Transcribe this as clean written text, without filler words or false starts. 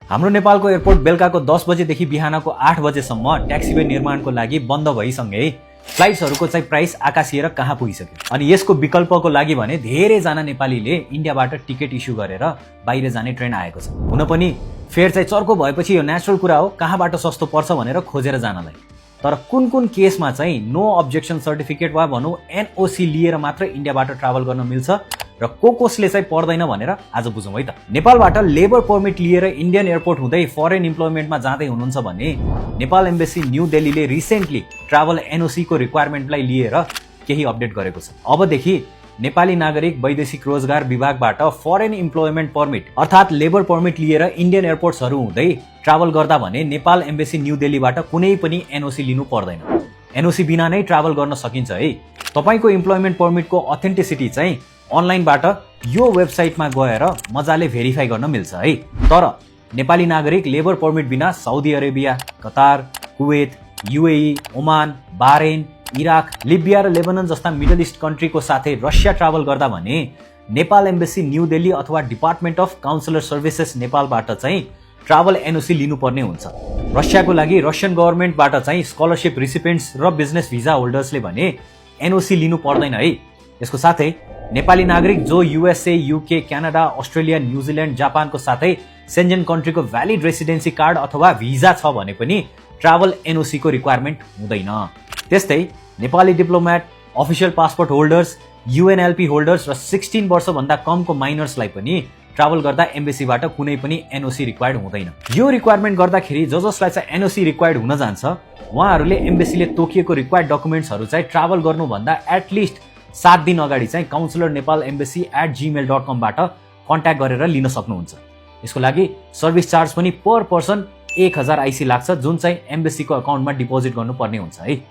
हाम्रो नेपालको एयरपोर्ट बेलुकाको 10 बजेदेखि बिहानको 8 बजेसम्म ट्याक्सीवे निर्माणको लागि बन्द भइसँगै फ्लाइट्सहरूको चाहिँ प्राइस आकाशिएर कहाँ पुगिसक्यो। अनि यसको विकल्पको लागि भने धेरैजना नेपालीले इन्डियाबाट टिकट इस्यु गरेर बाहिर जाने ट्रेन्ड आएको छ। हुन पनि फेयर चाहिँ चर्को भएपछि यो नेचुरल कुरा हो, कहाँबाट सस्तो पर्छ भनेर खोजेर जानलाई। तर कुन केसमा चाहिँ नो अब्जेक्सन सर्टिफिकेट वा भनौँ एनओसी लिएर मात्र इन्डियाबाट ट्राभल गर्न मिल्छ र कसले चाहिँ पर्दैन भनेर आज बुझौँ है त। नेपालबाट लेबर पर्मिट लिएर इन्डियन एयरपोर्ट हुँदै फरेन इम्प्लोइमेन्टमा जाँदै हुनुहुन्छ भने नेपाल एम्बेसी न्यू दिल्लीले रिसेन्टली ट्राभल एनओसी को रिक्वायरमेन्टलाई लिएर केही अपडेट गरेको छ। अबदेखि नेपाली नागरिक वैदेशिक रोजगार विभागबाट फरेन इम्प्लोइमेन्ट पर्मिट अर्थात् लेबर पर्मिट लिएर इन्डियन एयरपोर्ट्सहरू हुँदै ट्राभल गर्दा भने नेपाल एम्बेसी न्यू दिल्लीबाट कुनै पनि एनओसी लिनु पर्दैन। एनओसी बिना नै ट्राभल गर्न सकिन्छ है। तपाईको इम्प्लोइमेन्ट पर्मिटको अथेन्टिसिटी चाहिँ अनलाइनबाट यो वेबसाइटमा गएर मजाले भेरिफाई गर्न मिल्छ है। तर नेपाली नागरिक लेबर पर्मिट बिना Saudi Arabia, Qatar, Kuwait, UAE, Oman, Bahrain, Iraq, Libya र लेबनन जस्ता मिडल इस्ट कन्ट्रीको साथै रसिया ट्राभल गर्दा भने नेपाल एम्बेसी न्यू दिल्ली अथवा डिपार्टमेन्ट अफ काउन्सिलर सर्भिसेस नेपालबाट चाहिँ ट्राभल एनओसी लिनुपर्ने हुन्छ। रसियाको लागि रसियन गभर्नमेन्टबाट चाहिँ स्कलरशिप रिसिपेन्ट्स र बिजनेस भिजा होल्डर्सले भने एनओसी लिनु पर्दैन है। यसको साथै नेपाली नागरिक जो USA, UK, Canada, Australia, New Zealand, जापानको साथै सेन्जेन कन्ट्रीको भ्यालिड रेसिडेन्सी कार्ड अथवा भिजा छ भने पनि ट्राभल एनओसी को रिक्वायरमेन्ट हुँदैन। त्यस्तै Nepali diplomat, official passport holders, UNLP holders र 16 वर्षभन्दा कमको माइनर्सलाई पनि ट्राभल गर्दा एम्बेसीबाट कुनै पनि एनओसी रिक्वायर्ड हुँदैन। यो रिक्वायरमेन्ट गर्दाखेरि जसलाई चाहिँ एनओसी रिक्वायर्ड हुन जान्छ उहाँहरूले एम्बेसीले तोकिएको रिक्वायर्ड डकुमेन्ट्सहरू चाहिँ ट्राभल गर्नुभन्दा एटलिस्ट 7 दिन अगाडि चाहिँ काउन्सिलर नेपाल एम्बेसी @gmail.com बाट कन्ट्याक्ट गरेर लिन सक्नुहुन्छ। यसको लागि सर्भिस चार्ज पनि पर पर्सन 1000 आइसी लाग्छ, जुन चाहिँ एम्बेसीको अकाउन्टमा डिपोजिट गर्नुपर्ने हुन्छ है।